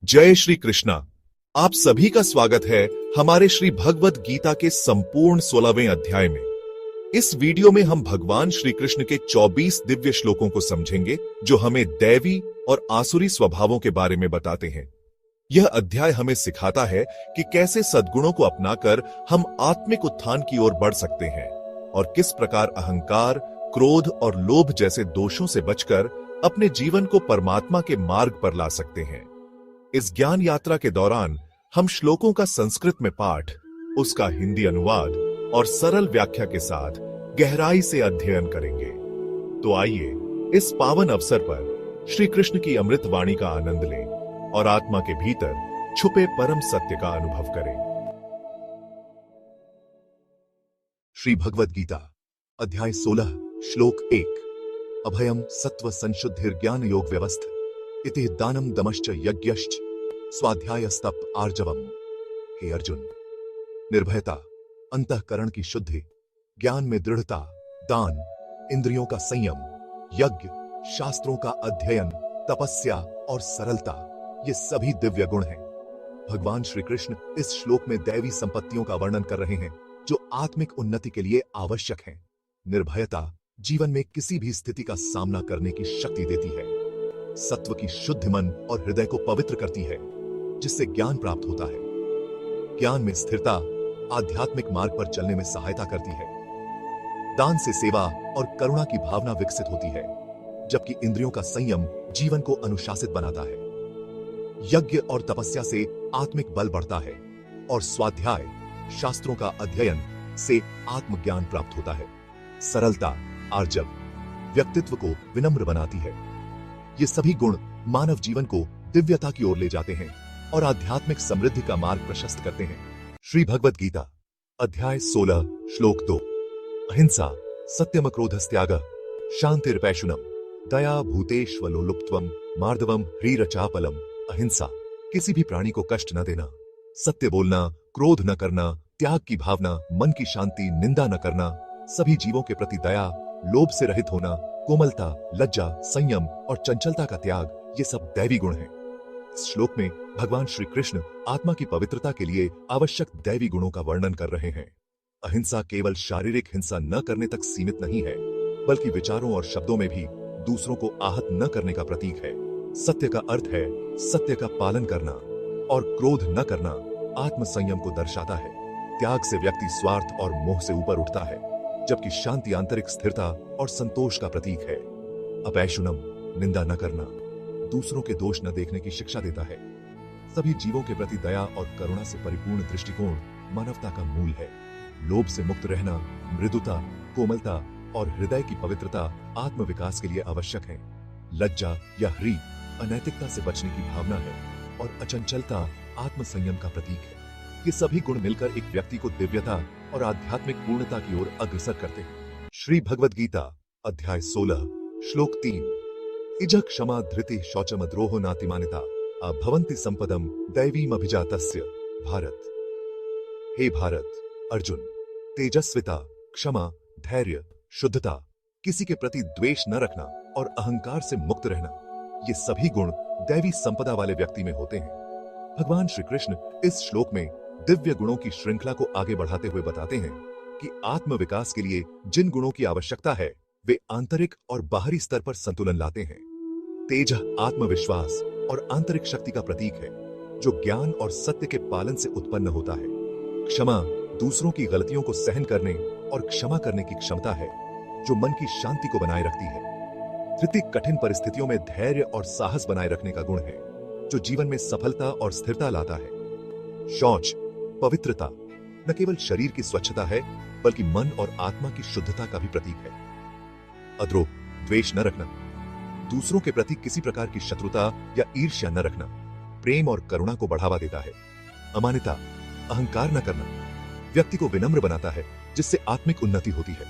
जय श्री कृष्णा। आप सभी का स्वागत है हमारे श्री भगवत गीता के संपूर्ण 16वें अध्याय में। इस वीडियो में हम भगवान श्री कृष्ण के 24 दिव्य श्लोकों को समझेंगे जो हमें दैवी और आसुरी स्वभावों के बारे में बताते हैं। यह अध्याय हमें सिखाता है कि कैसे सद्गुणों को अपनाकर हम आत्मिक उत्थान की ओर बढ़ सकते हैं और किस प्रकार अहंकार, क्रोध और लोभ जैसे दोषों से बचकर अपने जीवन को परमात्मा के मार्ग पर ला सकते हैं। इस ज्ञान यात्रा के दौरान हम श्लोकों का संस्कृत में पाठ, उसका हिंदी अनुवाद और सरल व्याख्या के साथ गहराई से अध्ययन करेंगे। तो आइए इस पावन अवसर पर श्री कृष्ण की अमृत वाणी का आनंद लें और आत्मा के भीतर छुपे परम सत्य का अनुभव करें। श्री भगवद गीता अध्याय 16 श्लोक 1। अभयम सत्व संशुद्धिर ज्ञान योग व्यवस्थ इति दानम दमश्च यज्ञश्च स्वाध्यायस्तप आर्जवम। हे अर्जुन, निर्भयता, अंतःकरण की शुद्धि, ज्ञान में दृढ़ता, दान, इंद्रियों का संयम, यज्ञ, शास्त्रों का अध्ययन, तपस्या और सरलता, ये सभी दिव्य गुण हैं। भगवान श्री कृष्ण इस श्लोक में दैवी संपत्तियों का वर्णन कर रहे हैं जो आत्मिक उन्नति के लिए आवश्यक हैं। निर्भयता जीवन में किसी भी स्थिति का सामना करने की शक्ति देती है। सत्व की शुद्ध मन और हृदय को पवित्र करती है, जिससे ज्ञान प्राप्त होता है। ज्ञान में स्थिरता आध्यात्मिक मार्ग पर चलने में सहायता करती है। दान से सेवा और करुणा की भावना विकसित होती है, जबकि इंद्रियों का संयम जीवन को अनुशासित बनाता है। यज्ञ और तपस्या से आत्मिक बल बढ़ता है और स्वाध्याय, शास्त्रों का अध्ययन से आत्मज्ञान प्राप्त होता है। सरलता, आर्जव, व्यक्तित्व को विनम्र बनाती है। ये सभी गुण मानव जीवन को दिव्यता की ओर ले जाते हैं और आध्यात्मिक समृद्धि का मार्ग प्रशस्त करते हैं। श्री भगवद गीता अध्याय 16 श्लोक 2। अहिंसा सत्यम क्रोधस्त्याग शांतिर्पैशुनम दया भूतेष्वलोलुप्त्वम मार्दवम ह्रीरचापलम। अहिंसा, किसी भी प्राणी को कष्ट न देना, सत्य बोलना, क्रोध न करना, त्याग की भावना, मन की शांति, निंदा न करना, सभी जीवों के प्रति दया, लोभ से रहित होना, कोमलता, लज्जा, संयम और चंचलता का त्याग, ये सब दैवी गुण हैं। इस श्लोक में भगवान श्री कृष्ण आत्मा की पवित्रता के लिए आवश्यक दैवी गुणों का वर्णन कर रहे हैं। अहिंसा केवल शारीरिक हिंसा न करने तक सीमित नहीं है, बल्कि विचारों और शब्दों में भी दूसरों को आहत न करने का प्रतीक है। सत्य का अर्थ है सत्य का पालन करना और क्रोध न करना आत्म संयम को दर्शाता है। त्याग से व्यक्ति स्वार्थ और मोह से ऊपर उठता है, जबकि शांति आंतरिक स्थिरता और संतोष का प्रतीक है। अपैशुनम, निंदा न करना, दूसरों के दोष न देखने की शिक्षा देता है। सभी जीवों के प्रति दया और करुणा से परिपूर्ण दृष्टिकोण मानवता का मूल है। लोभ से मुक्त रहना, मृदुता, कोमलता और हृदय की पवित्रता आत्म विकास के लिए आवश्यक है। लज्जा या ह्री अनैतिकता से बचने की भावना है और अचंचलता आत्म संयम का प्रतीक है। ये सभी गुण मिलकर एक व्यक्ति को दिव्यता और आध्यात्मिक पूर्णता की ओर अग्रसर करते हैं। श्री भगवद गीता अध्याय 16 श्लोक 3। इज क्षमा धृति शौचमद्रोहो नातिमानिता भवन्ति संपदम दैवीमभिजातस्य। भारत, हे भारत, अर्जुन, तेजस्विता, क्षमा, धैर्य, शुद्धता, किसी के प्रति द्वेष न रखना और अहंकार से मुक्त रहना, ये सभी गुण दैवी संपदा वाले व्यक्ति में होते हैं। भगवान श्री कृष्ण इस श्लोक में दिव्य गुणों की श्रृंखला को आगे बढ़ाते हुए बताते हैं कि आत्म विकास के लिए जिन गुणों की आवश्यकता है वे आंतरिक और बाहरी स्तर पर संतुलन लाते हैं। तेज आत्मविश्वास और आंतरिक शक्ति का प्रतीक है, जो ज्ञान और सत्य के पालन से उत्पन्न होता है। क्षमा दूसरों की गलतियों को सहन करने और क्षमा करने की क्षमता है, जो मन की शांति को बनाए रखती है। धृति कठिन परिस्थितियों में धैर्य और साहस बनाए रखने का गुण है, जो जीवन में सफलता और स्थिरता लाता है। शौच पवित्रता न केवल शरीर की स्वच्छता है, बल्कि मन और आत्मा की शुद्धता का भी प्रतीक है। अद्रोह द्वेष न रखना, दूसरों के प्रति किसी प्रकार की शत्रुता या ईर्ष्या न रखना, प्रेम और करुणा को बढ़ावा देता है। अमानिता अहंकार न करना, व्यक्ति को विनम्र बनाता है, जिससे आत्मिक उन्नति होती है।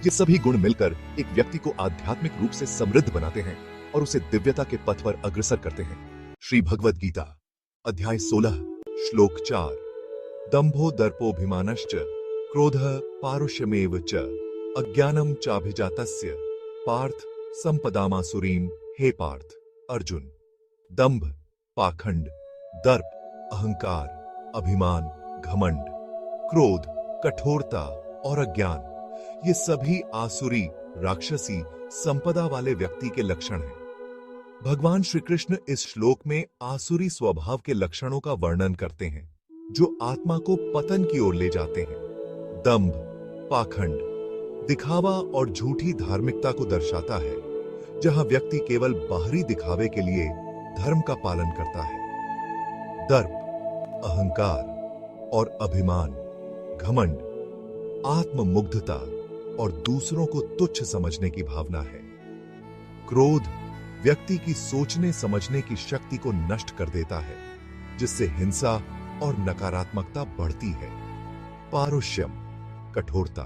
ये सभी गुण मिलकर एक व्यक्ति को आध्यात्मिक रूप से समृद्ध बनाते हैं और उसे दिव्यता के पथ पर अग्रसर करते हैं। श्री भगवद गीता अध्याय 16 श्लोक 4। दंभो दर्पोभिमानश्च क्रोधः पारुष्यमेव च अज्ञानम चाभिजातस्य पार्थ संपदामासुरीम। हे पार्थ, अर्जुन, दंभ, पाखंड, दर्प, अहंकार, अभिमान, घमंड, क्रोध, कठोरता और अज्ञान, ये सभी आसुरी, राक्षसी संपदा वाले व्यक्ति के लक्षण हैं। भगवान श्री कृष्ण इस श्लोक में आसुरी स्वभाव के लक्षणों का वर्णन करते हैं जो आत्मा को पतन की ओर ले जाते हैं। दंभ, पाखंड, दिखावा और झूठी धार्मिकता को दर्शाता है, जहां व्यक्ति केवल बाहरी दिखावे के लिए धर्म का पालन करता है। दर्प, अहंकार और अभिमान, घमंड, आत्ममुग्धता और दूसरों को तुच्छ समझने की भावना है। क्रोध, व्यक्ति की सोचने समझने की शक्ति को नष्ट कर देता है, जिससे हिंसा और नकारात्मकता बढ़ती है। पारुष्यम, कठोरता,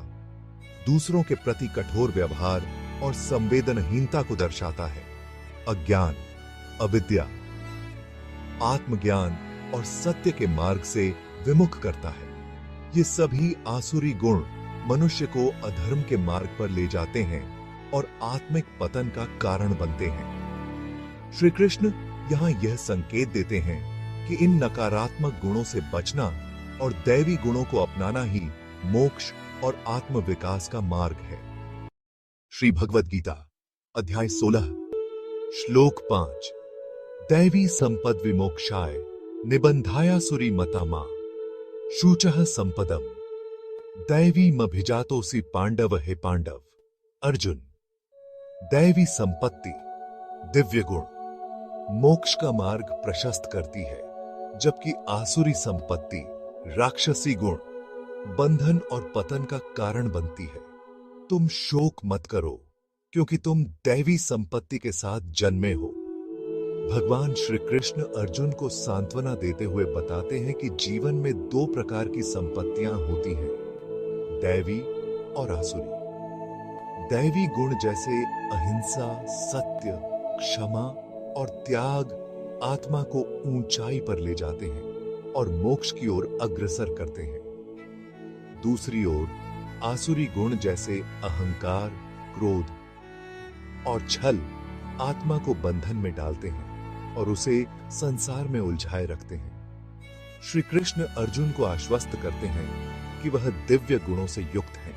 दूसरों के प्रति कठोर व्यवहार और संवेदनहीनता को दर्शाता है। अज्ञान, अविद्या, आत्मज्ञान और सत्य के मार्ग से विमुख करता है। ये सभी आसुरी गुण मनुष्य को अधर्म के मार्ग पर ले जाते हैं और आत्मिक पतन का कारण बनते हैं। श्री कृष्ण यहां यह संकेत देते हैं कि इन नकारात्मक गुणों से बचना और दैवी गुणों को अपनाना ही मोक्ष और आत्म विकास का मार्ग है। श्री भगवद गीता अध्याय 16 श्लोक 5। दैवी संपद विमोक्षाय निबंधायासुरी मता मां शुचः संपदम दैवीमभिजातोसि पांडव हे पांडव। अर्जुन, दैवी संपत्ति, दिव्य गुण मोक्ष का मार्ग प्रशस्त करती है, जबकि आसुरी संपत्ति, राक्षसी गुण बंधन और पतन का कारण बनती है। तुम शोक मत करो, क्योंकि तुम दैवी संपत्ति के साथ जन्मे हो। भगवान श्री कृष्ण अर्जुन को सांत्वना देते हुए बताते हैं कि जीवन में दो प्रकार की संपत्तियां होती हैं, दैवी और आसुरी। दैवी गुण जैसे अहिंसा, सत्य, क्षमा और त्याग आत्मा को ऊंचाई पर ले जाते हैं और मोक्ष की ओर अग्रसर करते हैं। दूसरी ओर आसुरी गुण जैसे अहंकार, क्रोध और छल आत्मा को बंधन में डालते हैं और उसे संसार में उलझाए रखते हैं। श्री कृष्ण अर्जुन को आश्वस्त करते हैं कि वह दिव्य गुणों से युक्त हैं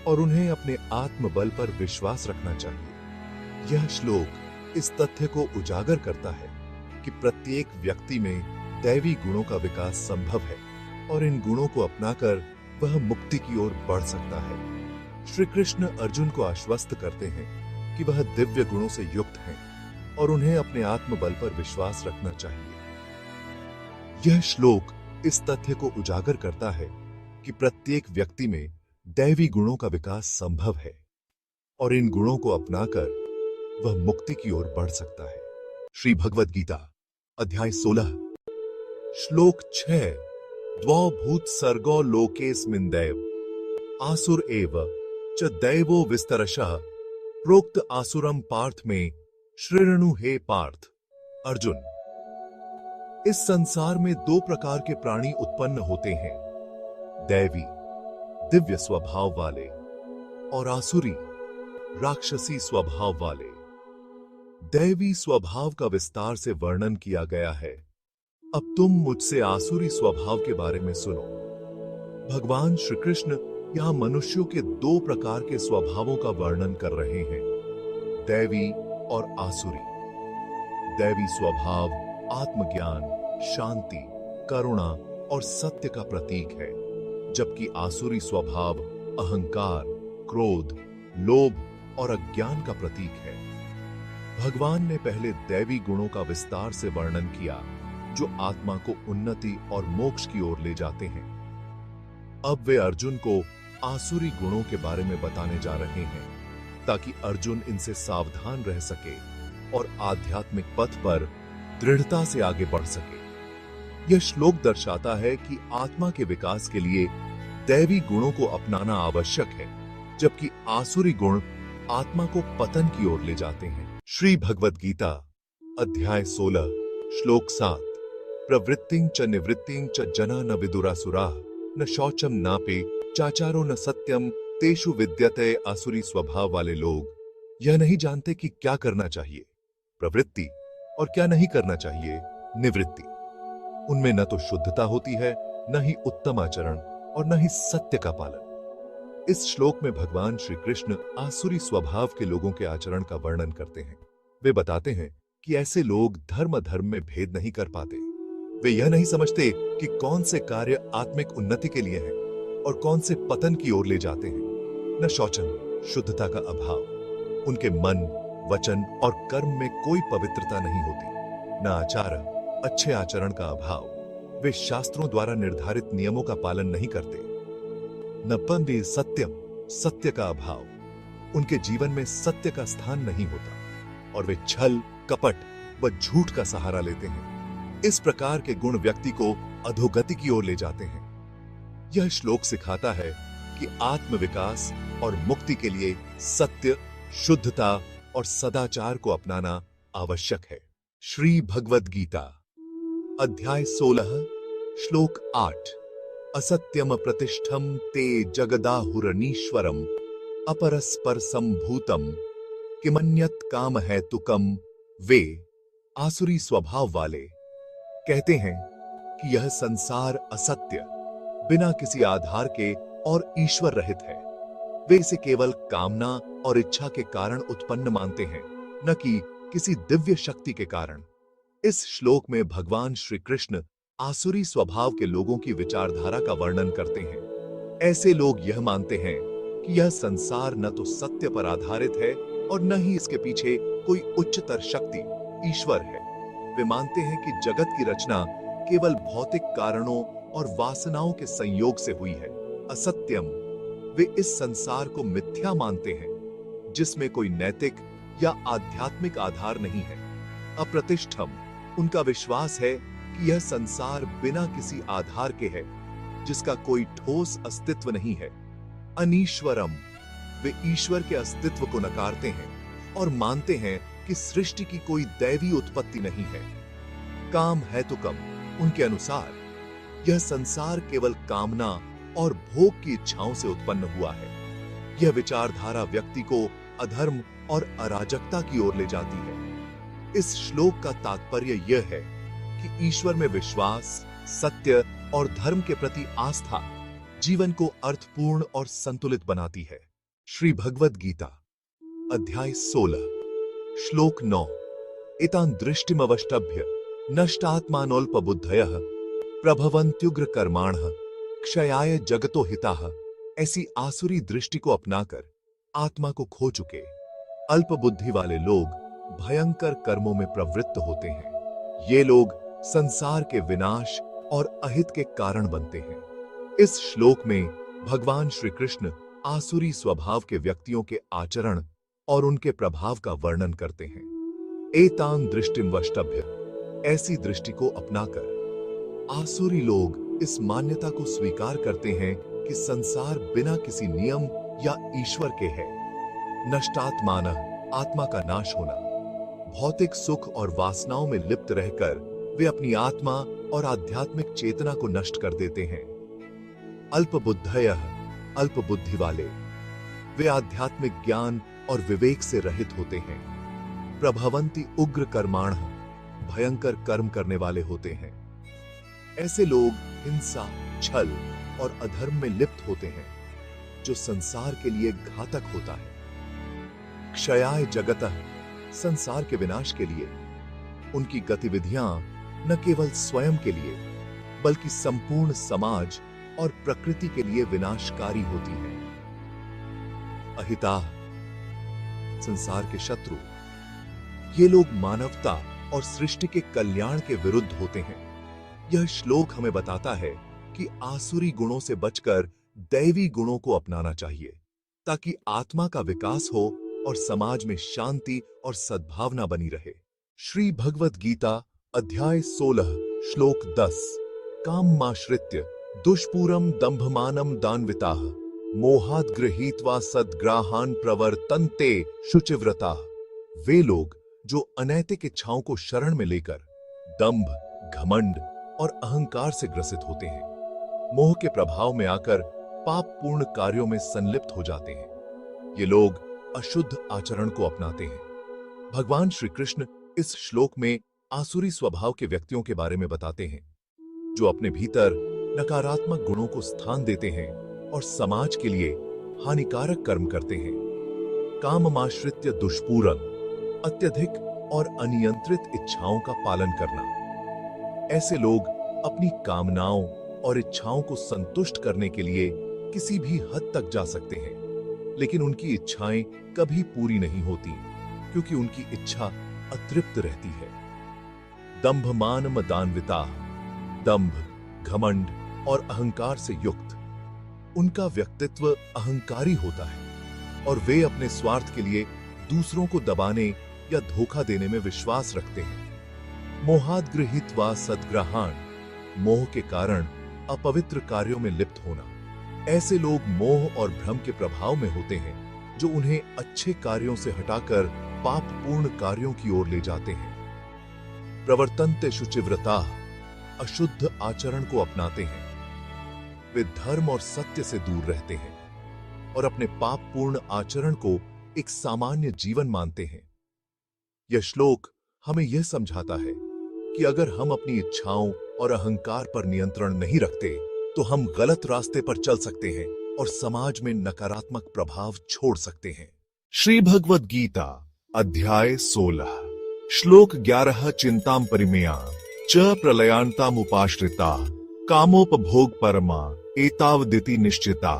और उन्हें अपने आत्मबल पर विश्वास रखना चाहिए। यह श्लोक इस तथ्य को उजागर करता है कि प्रत्येक व्यक्ति में दैवी गुणों का विकास संभव है और इन गुणों को अपनाकर वह मुक्ति की ओर बढ़ सकता है। श्री कृष्ण अर्जुन को आश्वस्त करते हैं कि वह दिव्य गुणों से युक्त हैं और उन्हें अपने आत्मबल पर विश्वास रखना चाहिए। यह श्लोक इस तथ्य को उजागर करता है कि प्रत्येक व्यक्ति में दैवी गुणों का विकास संभव है और इन गुणों को अपनाकर वह मुक्ति की ओर बढ़ सकता है। श्री भगवद गीता अध्याय 16 श्लोक 6। द्वौ भूत सर्गो लोकेस्मिन् दैव आसुर एव च दैवो विस्तरशः प्रोक्त आसुरम पार्थ में श्रीरणु हे पार्थ। अर्जुन, इस संसार में दो प्रकार के प्राणी उत्पन्न होते हैं, दैवी दिव्य स्वभाव वाले और आसुरी राक्षसी स्वभाव वाले। दैवी स्वभाव का विस्तार से वर्णन किया गया है, अब तुम मुझसे आसुरी स्वभाव के बारे में सुनो। भगवान श्री कृष्ण यहां मनुष्यों के दो प्रकार के स्वभावों का वर्णन कर रहे हैं, दैवी और आसुरी। दैवी स्वभाव आत्मज्ञान, शांति, करुणा और सत्य का प्रतीक है, जबकि आसुरी स्वभाव अहंकार, क्रोध, लोभ और अज्ञान का प्रतीक है। भगवान ने पहले दैवी गुणों का विस्तार से वर्णन किया, जो आत्मा को उन्नति और मोक्ष की ओर ले जाते हैं। अब वे अर्जुन को आसुरी गुणों के बारे में बताने जा रहे हैं, ताकि अर्जुन इनसे सावधान रह सके और आध्यात्मिक पथ पर दृढ़ता से आगे बढ़ सके। यह श्लोक दर्शाता है कि आत्मा के विकास के लिए दैवी गुणों को अपनाना आवश्यक है, जबकि आसुरी गुण आत्मा को पतन की ओर ले जाते हैं। श्री भगवद गीता अध्याय 16 श्लोक 7। प्रवृत्तिं च निवृत्तिं च जना न विदुरासुराः न शौचम नापे चाचारो न सत्यम तेषु विद्यते। आसुरी स्वभाव वाले लोग यह नहीं जानते कि क्या करना चाहिए प्रवृत्ति और क्या नहीं करना चाहिए निवृत्ति। उनमें न तो शुद्धता होती है, न ही उत्तम आचरण और न ही सत्य का पालन। इस श्लोक में भगवान श्री कृष्ण आसुरी स्वभाव के लोगों के आचरण का वर्णन करते हैं। वे बताते हैं कि ऐसे लोग धर्म में भेद नहीं कर पाते। वे यह नहीं समझते कि कौन से कार्य आत्मिक उन्नति के लिए हैं और कौन से पतन की ओर ले जाते हैं। न शौचन, शुद्धता का अभाव, उनके मन, वचन और कर्म में कोई पवित्रता नहीं होती। न आचार, अच्छे आचरण का अभाव, वे शास्त्रों द्वारा निर्धारित नियमों का पालन नहीं करते। न पंदे सत्यम, सत्य का अभाव, उनके जीवन में सत्य का स्थान नहीं होता और वे छल, कपट व झूठ का सहारा लेते हैं। इस प्रकार के गुण व्यक्ति को अधोगति की ओर ले जाते हैं। यह श्लोक सिखाता है कि आत्मविकास और मुक्ति के लिए सत्य, शुद्धता और सदाचार को अपनाना आवश्यक है। श्री भगवद गीता अध्याय 16 श्लोक 8। असत्यम प्रतिष्ठम ते जगदाहुरनीश्वरम अपरस्पर संभूतम किमन्यत काम है तुकम। वे आसुरी स्वभाव वाले कहते हैं कि यह संसार असत्य, बिना किसी आधार के और ईश्वर रहित है। वे इसे केवल कामना और इच्छा के कारण उत्पन्न मानते हैं, न कि किसी दिव्य शक्ति के कारण। इस श्लोक में भगवान श्री कृष्ण आसुरी स्वभाव के लोगों की विचारधारा का वर्णन करते हैं। ऐसे लोग यह मानते हैं कि यह संसार न तो सत्य पर आधारित है और न ही इसके पीछे कोई उच्चतर शक्ति ईश्वर है। वे मानते हैं कि जगत की रचना केवल भौतिक कारणों और वासनाओं के संयोग से हुई है। असत्यम, वे इस संसार को मिथ्या मानते हैं जिसमें कोई नैतिक या आध्यात्मिक आधार नहीं है। अप्रतिष्ठम, उनका विश्वास है कि यह संसार बिना किसी आधार के है, जिसका कोई ठोस अस्तित्व नहीं है। अनीश्वरम, वे ईश्वर के अस्तित्व को नकारते हैं और मानते हैं कि सृष्टि की कोई दैवी उत्पत्ति नहीं है। काम है तो कम, उनके अनुसार यह संसार केवल कामना और भोग की इच्छाओं से उत्पन्न हुआ है। यह विचारधारा व्यक्ति को अधर्म और अराजकता की ओर ले जाती है। इस श्लोक का तात्पर्य यह है कि ईश्वर में विश्वास, सत्य और धर्म के प्रति आस्था जीवन को अर्थपूर्ण और संतुलित बनाती है। श्री भगवद गीता अध्याय 16 श्लोक 9। एतान् दृष्टिमवष्टभ्य नष्टात्मानोल्पबुद्धयः प्रभवन्त्युग्र कर्माणः क्षयाय जगतो हिताः। ऐसी आसुरी दृष्टि को अपनाकर आत्मा को खो चुके अल्प बुद्धि वाले लोग भयंकर कर्मों में प्रवृत्त होते हैं। ये लोग संसार के विनाश और अहित के कारण बनते हैं। इस श्लोक में भगवान श्री कृष्ण आसुरी स्वभाव के व्यक्तियों के आचरण और उनके प्रभाव का वर्णन करते हैं। एतां दृष्टिम वष्टभ्य, ऐसी दृष्टि को अपनाकर आसुरी लोग इस मान्यता को स्वीकार करते हैं कि संसार बिना किसी नियम या ईश्वर के है। नष्टात्मान, आत्मा का नाश होना। भौतिक सुख और वासनाओं में लिप्त रहकर वे अपनी आत्मा और आध्यात्मिक चेतना को नष्ट कर देते हैं। अल्पबुद्धयः, अल्प बुद्धि वाले, वे आध्यात्मिक ज्ञान और विवेक से रहित होते हैं। प्रभवन्ति उग्र कर्माणः, भयंकर कर्म करने वाले होते हैं। ऐसे लोग हिंसा, छल और अधर्म में लिप्त होते हैं, जो संसार के लिए घातक होता है। क्षयाय जगतः, संसार के विनाश के लिए। उनकी गतिविधियां न केवल स्वयं के लिए बल्कि संपूर्ण समाज और प्रकृति के लिए विनाशकारी होती है। अहिताः, संसार के शत्रु। ये लोग मानवता और सृष्टि के कल्याण के विरुद्ध होते हैं। यह श्लोक हमें बताता है कि आसुरी गुणों से बचकर दैवी गुणों को अपनाना चाहिए, ताकि आत्मा का विकास हो और समाज में शांति और सद्भावना बनी रहे। श्री भगवद गीता अध्याय 16 श्लोक 10। काममाश्रित्य दुष्पूरम दंभमानम दान्विताः मोहात् गृहीत्वा सद्ग्राहान् प्रवर्तन्ते शुचिव्रताः। वे लोग जो अनैतिक इच्छाओं को शरण में लेकर दंभ, घमंड और अहंकार से ग्रसित होते हैं, मोह के प्रभाव में आकर पापपूर्ण कार्यों में संलिप्त हो जाते हैं, ये लोग अशुद्ध आचरण को अपनाते हैं। भगवान श्री कृष्ण इस श्लोक में आसुरी स्वभाव के व्यक्तियों के बारे में बताते हैं जो अपने भीतर नकारात्मक गुणों को स्थान देते हैं और समाज के लिए हानिकारक कर्म करते हैं। काममाश्रित्य दुष्पूरन, अत्यधिक और अनियंत्रित इच्छाओं का पालन करना। ऐसे लोग अपनी कामनाओं और इच्छाओं को संतुष्ट करने के लिए किसी भी हद तक जा सकते हैं, लेकिन उनकी इच्छाएं कभी पूरी नहीं होती क्योंकि उनकी इच्छा अतृप्त रहती है। दंभ मान मदान्विता, दंभ, घमंड और अहंकार से युक्त उनका व्यक्तित्व अहंकारी होता है और वे अपने स्वार्थ के लिए दूसरों को दबाने या धोखा देने में विश्वास रखते हैं। मोहाद गृहीत्वा सद्ग्रहाण, मोह के कारण अपवित्र कार्यों में लिप्त होना। ऐसे लोग मोह और भ्रम के प्रभाव में होते हैं जो उन्हें अच्छे कार्यों से हटाकर पापपूर्ण कार्यों की ओर ले जाते हैं। प्रवर्तन्ते शुचिव्रता, अशुद्ध आचरण को अपनाते हैं। वे धर्म और सत्य से दूर रहते हैं और अपने पापपूर्ण आचरण को एक सामान्य जीवन मानते हैं। यह श्लोक हमें यह समझाता है कि अगर हम अपनी इच्छाओं और अहंकार पर नियंत्रण नहीं रखते तो हम गलत रास्ते पर चल सकते हैं और समाज में नकारात्मक प्रभाव छोड़ सकते हैं। श्री भगवद गीता अध्याय 16 श्लोक 11 चिंताम परिमेया च प्रलयांतामुपाश्रिता कामोपभोग परमा एतावदिति निश्चिता।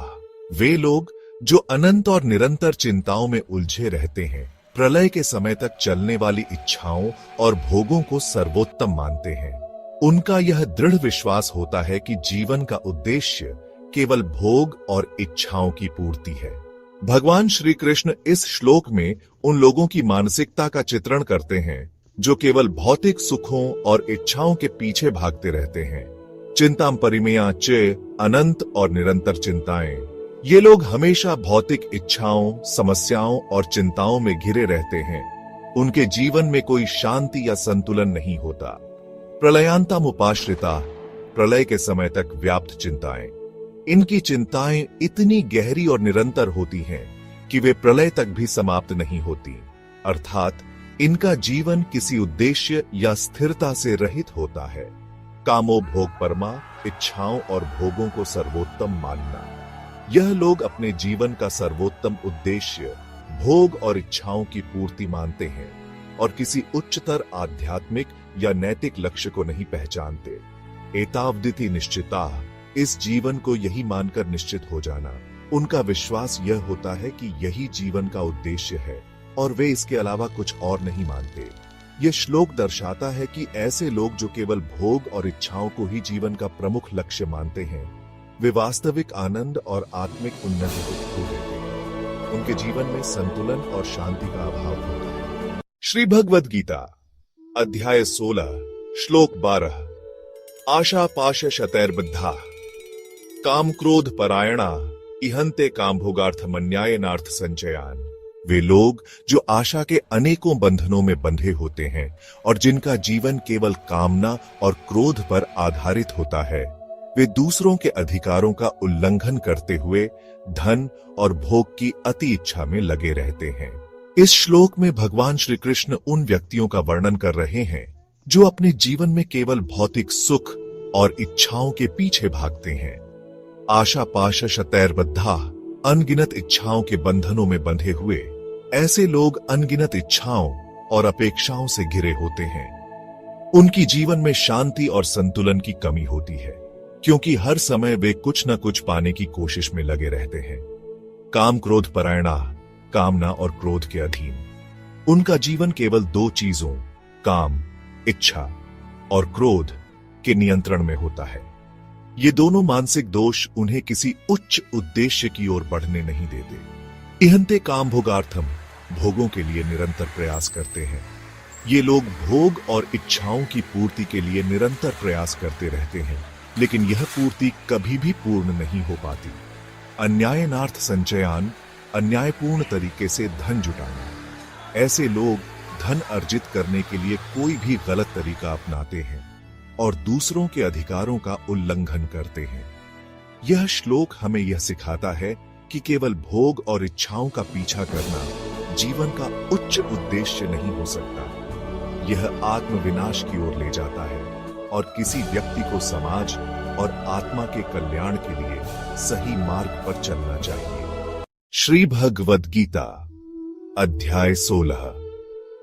वे लोग जो अनंत और निरंतर चिंताओं में उलझे रहते हैं, प्रलय के समय तक चलने वाली इच्छाओं और भोगों को सर्वोत्तम मानते हैं। उनका यह दृढ़ विश्वास होता है कि जीवन का उद्देश्य केवल भोग और इच्छाओं की पूर्ति है। भगवान श्री कृष्ण इस श्लोक में उन लोगों की मानसिकता का चित्रण करते हैं जो केवल भौतिक सुखों और इच्छाओं के पीछे भागते रहते हैं। चिंताम परिमेया च, अनंत और निरंतर चिंताएं। ये लोग हमेशा भौतिक इच्छाओं, समस्याओं और चिंताओं में घिरे रहते हैं। उनके जीवन में कोई शांति या संतुलन नहीं होता। प्रलयांतामुपाश्रिता, प्रलय के समय तक व्याप्त चिंताएं। इनकी चिंताएं इतनी गहरी और निरंतर होती हैं कि वे प्रलय तक भी समाप्त नहीं होती, अर्थात इनका जीवन किसी उद्देश्य या स्थिरता से रहित होता है। कामो भोग परमा, इच्छाओं और भोगों को सर्वोत्तम मानना। यह लोग अपने जीवन का सर्वोत्तम उद्देश्य भोग और इच्छाओं की पूर्ति मानते हैं और किसी उच्चतर आध्यात्मिक या नैतिक लक्ष्य को नहीं पहचानते। एतावदिति निश्चिता, इस जीवन को यही मानकर निश्चित हो जाना। उनका विश्वास यह होता है कि यही जीवन का उद्देश्य है और वे इसके अलावा कुछ और नहीं मानते। यह श्लोक दर्शाता है कि ऐसे लोग जो केवल भोग और इच्छाओं को ही जीवन का प्रमुख लक्ष्य मानते हैं, वे वास्तविक आनंद और आत्मिक उन्नति को खो देते हैं। उनके जीवन में संतुलन और शांति का अभाव होता है। श्री भगवद गीता अध्याय 16 श्लोक 12 आशा पाश शतैर्बद्धा काम क्रोध परायणा इहंते काम भोगार्थमन्यायनार्थ संचयान। वे लोग जो आशा के अनेकों बंधनों में बंधे होते हैं और जिनका जीवन केवल कामना और क्रोध पर आधारित होता है, वे दूसरों के अधिकारों का उल्लंघन करते हुए धन और भोग की अति इच्छा में लगे रहते हैं। इस श्लोक में भगवान श्री कृष्ण उन व्यक्तियों का वर्णन कर रहे हैं जो अपने जीवन में केवल भौतिक सुख और इच्छाओं के पीछे भागते हैं। आशा पाश शतैर्बद्धा, अनगिनत इच्छाओं के बंधनों में बंधे हुए ऐसे लोग अनगिनत इच्छाओं और अपेक्षाओं से घिरे होते हैं। उनकी जीवन में शांति और संतुलन की कमी होती है क्योंकि हर समय वे कुछ न कुछ पाने की कोशिश में लगे रहते हैं। काम क्रोध परायणा, कामना और क्रोध के अधीन। उनका जीवन केवल दो चीजों, काम, इच्छा और क्रोध के नियंत्रण में होता है। ये दोनों मानसिक दोष उन्हें किसी उच्च उद्देश्य की ओर बढ़ने नहीं देते। इहंते काम भोगार्थम, भोगों के लिए निरंतर प्रयास करते हैं। ये लोग भोग और इच्छाओं की पूर्ति के लिए निरंतर प्रयास करते रहते हैं, लेकिन यह पूर्ति कभी भी पूर्ण नहीं हो पाती। अन्यायनार्थ संचयान, अन्यायपूर्ण तरीके से धन जुटाना। ऐसे लोग धन अर्जित करने के लिए कोई भी गलत तरीका अपनाते हैं और दूसरों के अधिकारों का उल्लंघन करते हैं। यह श्लोक हमें यह सिखाता है कि केवल भोग और इच्छाओं का पीछा करना जीवन का उच्च उद्देश्य नहीं हो सकता। यह आत्मविनाश की ओर ले जाता है। और किसी व्यक्ति को समाज और आत्मा के कल्याण के लिए सही मार्ग पर चलना चाहिए। श्री भगवद गीता अध्याय 16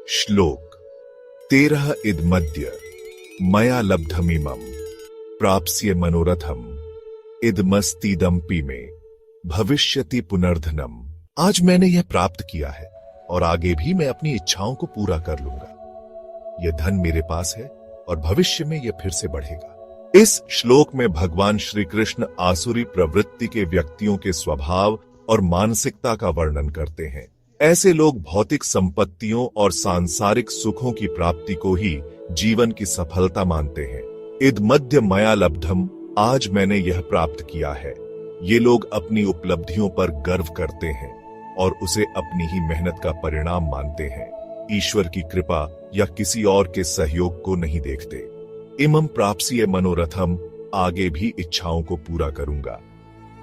श्लोक 13 इदमद्य मया लब्धमिमं प्राप्स्य मनोरथम इदमस्तीदम्पि में भविष्यति पुनर्धनम। आज मैंने यह प्राप्त किया है और आगे भी मैं अपनी इच्छाओं को पूरा कर लूंगा। यह धन मेरे पास है और भविष्य में यह फिर से बढ़ेगा। इस श्लोक में भगवान श्री कृष्ण आसुरी प्रवृत्ति के व्यक्तियों के स्वभाव और मानसिकता का वर्णन करते हैं। ऐसे लोग भौतिक संपत्तियों और सांसारिक सुखों की प्राप्ति को ही जीवन की सफलता मानते हैं। इद मध्य मया लब्धम, आज मैंने यह प्राप्त किया है। ये लोग अपनी उपलब्धियों पर गर्व करते हैं और उसे अपनी ही मेहनत का परिणाम मानते हैं। ईश्वर की कृपा या किसी और के सहयोग को नहीं देखते। इमं प्राप्स्य मनोरथम, आगे भी इच्छाओं को पूरा करूंगा।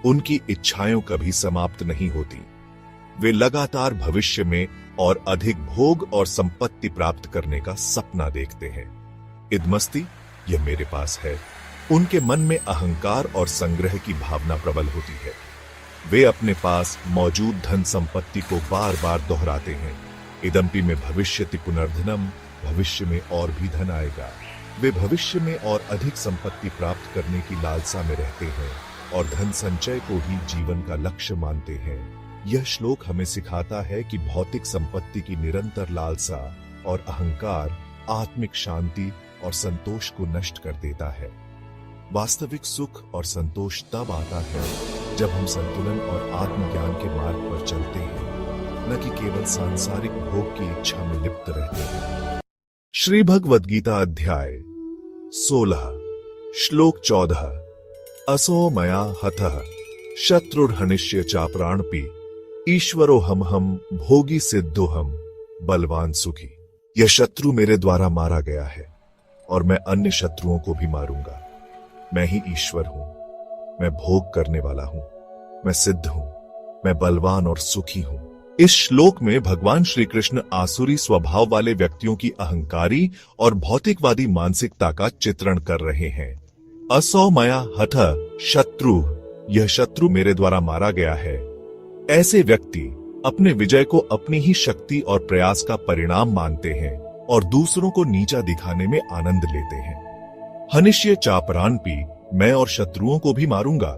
उनकी इच्छाएं कभी समाप्त नहीं होती। वे लगातार भविष्य में और अधिक भोग और संपत्ति प्राप्त करने का सपना देखते हैं। इदमस्ति, यह मेरे पास है। उनके मन में अहंकार और संग्रह की भावना प्रबल होती है। वे अपने पास मौजूद धन संपत्ति को बार बार दोहराते हैं। इदम्पि में भविष्यति पुनर्धनम, भविष्य में और भी धन आएगा। वे भविष्य में और अधिक संपत्ति प्राप्त करने की लालसा में रहते हैं और धन संचय को ही जीवन का लक्ष्य मानते हैं। यह श्लोक हमें सिखाता है कि भौतिक संपत्ति की निरंतर लालसा और अहंकार आत्मिक शांति और संतोष को नष्ट कर देता है। वास्तविक सुख और संतोष तब आता है जब हम संतुलन और आत्मज्ञान के मार्ग पर चलते हैं, न कि केवल सांसारिक भोग की इच्छा में लिप्त रहते हैं। श्री भगवद गीता अध्याय 16 श्लोक 14 असो मया हतः शत्रुर्हनिष्य चाप्राणपि ईश्वरो हम भोगी सिद्धोहम बलवान सुखी। यह शत्रु मेरे द्वारा मारा गया है और मैं अन्य शत्रुओं को भी मारूंगा। मैं ही ईश्वर हूं, मैं भोग करने वाला हूं, मैं सिद्ध हूं, मैं बलवान और सुखी हूं। इस श्लोक में भगवान श्री कृष्ण आसुरी स्वभाव वाले व्यक्तियों की अहंकारी और भौतिकवादी मानसिकता का चित्रण कर रहे हैं। असौ मया हठ शत्रु, यह शत्रु मेरे द्वारा मारा गया है। ऐसे व्यक्ति अपने विजय को अपनी ही शक्ति और प्रयास का परिणाम मानते हैं और दूसरों को नीचा दिखाने में आनंद लेते हैं। हनिष्य चापरानपि, मैं और शत्रुओं को भी मारूंगा।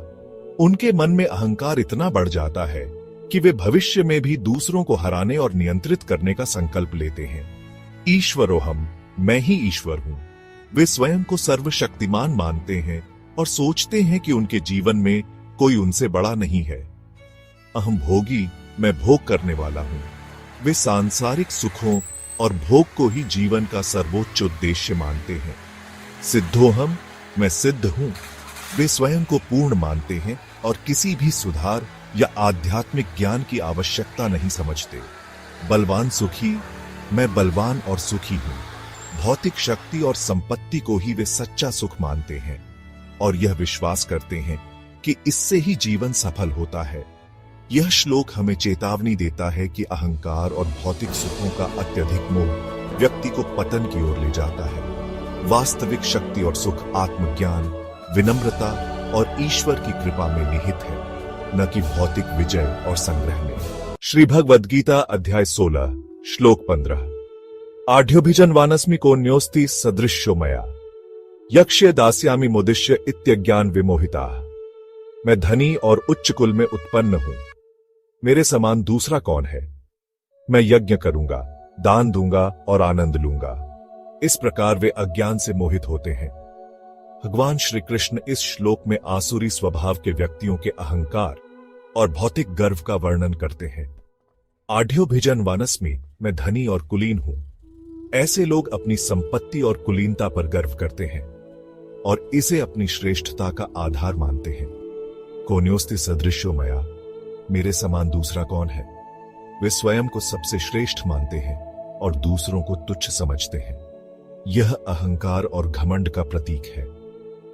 उनके मन में अहंकार इतना बढ़ जाता है कि वे भविष्य में भी दूसरों को हराने और नियंत्रित करने का संकल्प लेते हैं। ईश्वरोहम, मैं ही ईश्वर हूं। वे स्वयं को सर्वशक्तिमान मानते हैं और सोचते हैं कि उनके जीवन में कोई उनसे बड़ा नहीं है। अहम भोगी, मैं भोग करने वाला हूं। वे सांसारिक सुखों और भोग को ही जीवन का सर्वोच्च उद्देश्य मानते हैं। सिद्धोहम, मैं सिद्ध हूं। वे स्वयं को पूर्ण मानते हैं और किसी भी सुधार या आध्यात्मिक ज्ञान की आवश्यकता नहीं समझते। बलवान सुखी, मैं बलवान और सुखी हूं। भौतिक शक्ति और संपत्ति को ही वे सच्चा सुख मानते हैं और यह विश्वास करते हैं कि इससे ही जीवन सफल होता है। यह श्लोक हमें चेतावनी देता है कि अहंकार और भौतिक सुखों का अत्यधिक मोह व्यक्ति को पतन की ओर ले जाता है। वास्तविक शक्ति और सुख आत्मज्ञान, विनम्रता और ईश्वर की कृपा में निहित है, न कि भौतिक विजय और संग्रह में। श्री भगवद गीता अध्याय 16 श्लोक 15 आढ्योभिजन वानस्मि को न्योस्ति सदृश्यो मया यक्ष्य दास्यामि मुदिश्य इत्यज्ञान विमोहिता। मैं धनी और उच्च कुल में उत्पन्न हूं, मेरे समान दूसरा कौन है। मैं यज्ञ करूंगा, दान दूंगा और आनंद लूंगा। इस प्रकार वे अज्ञान से मोहित होते हैं। भगवान श्री कृष्ण इस श्लोक में आसुरी स्वभाव के व्यक्तियों के अहंकार और भौतिक गर्व का वर्णन करते हैं। आढ्योभिजन वानस्मि, मैं धनी और कुलीन हूं। ऐसे लोग अपनी संपत्ति और कुलीनता पर गर्व करते हैं और इसे अपनी श्रेष्ठता का आधार मानते हैं। कोन्योस्ति सदृश्यो मया, मेरे समान दूसरा कौन है। वे स्वयं को सबसे श्रेष्ठ मानते हैं और दूसरों को तुच्छ समझते हैं। यह अहंकार और घमंड का प्रतीक है।